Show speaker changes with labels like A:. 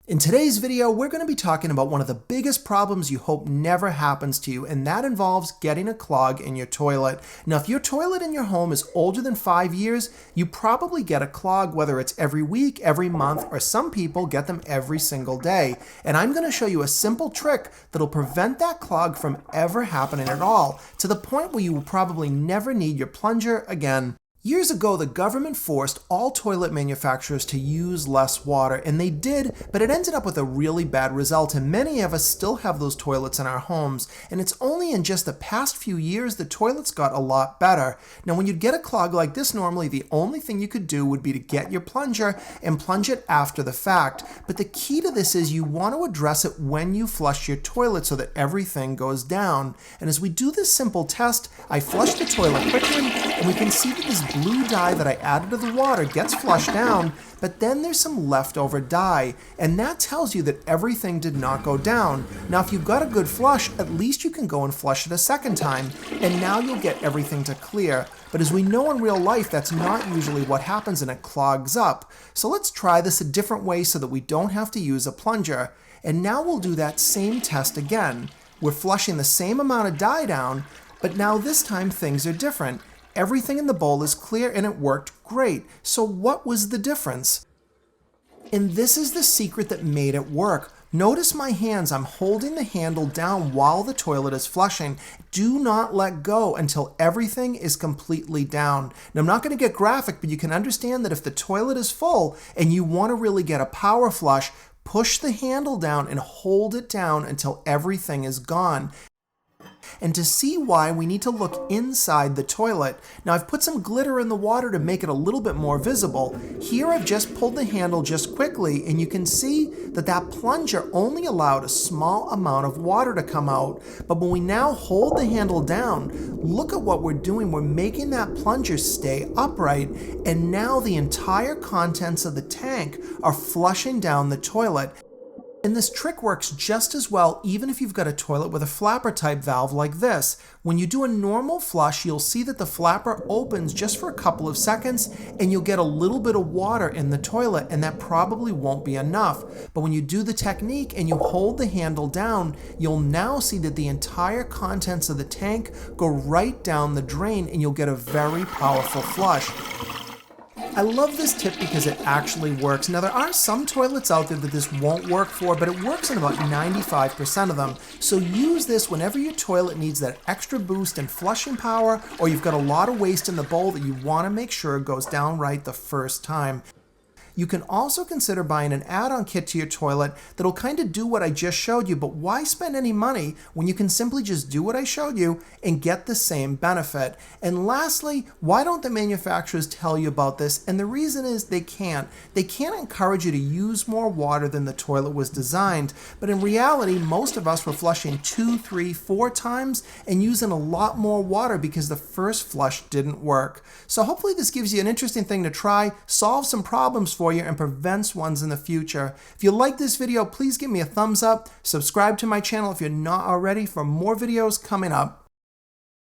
A: In today's video, we're going to be talking about one of the biggest problems you hope never happens to you, and that involves getting a clog in your toilet. Now, if your toilet in your home is older than 5 years, you probably get a clog, whether it's every week, every month, or some people get them every single day. And I'm going to show you a simple trick that'll prevent that clog from ever happening at all, to the point where you will probably never need your plunger again. Years ago, the government forced all toilet manufacturers to use less water, and they did, but it ended up with a really bad result, and many of us still have those toilets in our homes, and it's only in just the past few years the toilets got a lot better. Now, when you'd get a clog like this, normally the only thing you could do would be to get your plunger and plunge it after the fact, but the key to this is you want to address it when you flush your toilet so that everything goes down. And as we do this simple test, I flush the toilet quickly, and we can see that this blue dye that I added to the water gets flushed down, but then there's some leftover dye, and that tells you that everything did not go down. Now, if you've got a good flush, at least you can go and flush it a second time, and now you'll get everything to clear. But as we know in real life, that's not usually what happens, and it clogs up. So let's try this a different way so that we don't have to use a plunger. And now we'll do that same test again. We're flushing the same amount of dye down, but now this time things are different. Everything in the bowl is clear and it worked great. So what was the difference? And this is the secret that made it work. Notice my hands, I'm holding the handle down while the toilet is flushing. Do not let go until everything is completely down. Now, I'm not going to get graphic, but you can understand that if the toilet is full and you want to really get a power flush, push the handle down and hold it down until everything is gone. And to see why, we need to look inside the toilet. Now, I've put some glitter in the water to make it a little bit more visible. Here I've just pulled the handle just quickly, and you can see that that plunger only allowed a small amount of water to come out. But when we now hold the handle down, look at what we're doing. We're making that plunger stay upright, and now the entire contents of the tank are flushing down the toilet. And this trick works just as well even if you've got a toilet with a flapper type valve like this. When you do a normal flush, you'll see that the flapper opens just for a couple of seconds and you'll get a little bit of water in the toilet, and that probably won't be enough. But when you do the technique and you hold the handle down, you'll now see that the entire contents of the tank go right down the drain and you'll get a very powerful flush. I love this tip because it actually works. Now, there are some toilets out there that this won't work for, but it works in about 95% of them. So use this whenever your toilet needs that extra boost in flushing power, or you've got a lot of waste in the bowl that you want to make sure goes down right the first time. You can also consider buying an add-on kit to your toilet that'll kind of do what I just showed you, but why spend any money when you can simply just do what I showed you and get the same benefit? And lastly, why don't the manufacturers tell you about this? And the reason is they can't. They can't encourage you to use more water than the toilet was designed, but in reality, most of us were flushing 2, 3, 4 times and using a lot more water because the first flush didn't work. So hopefully this gives you an interesting thing to try, solve some problems for you, and prevents ones in the future. If you like this video, please give me a thumbs up. Subscribe to my channel if you're not already for more videos coming up.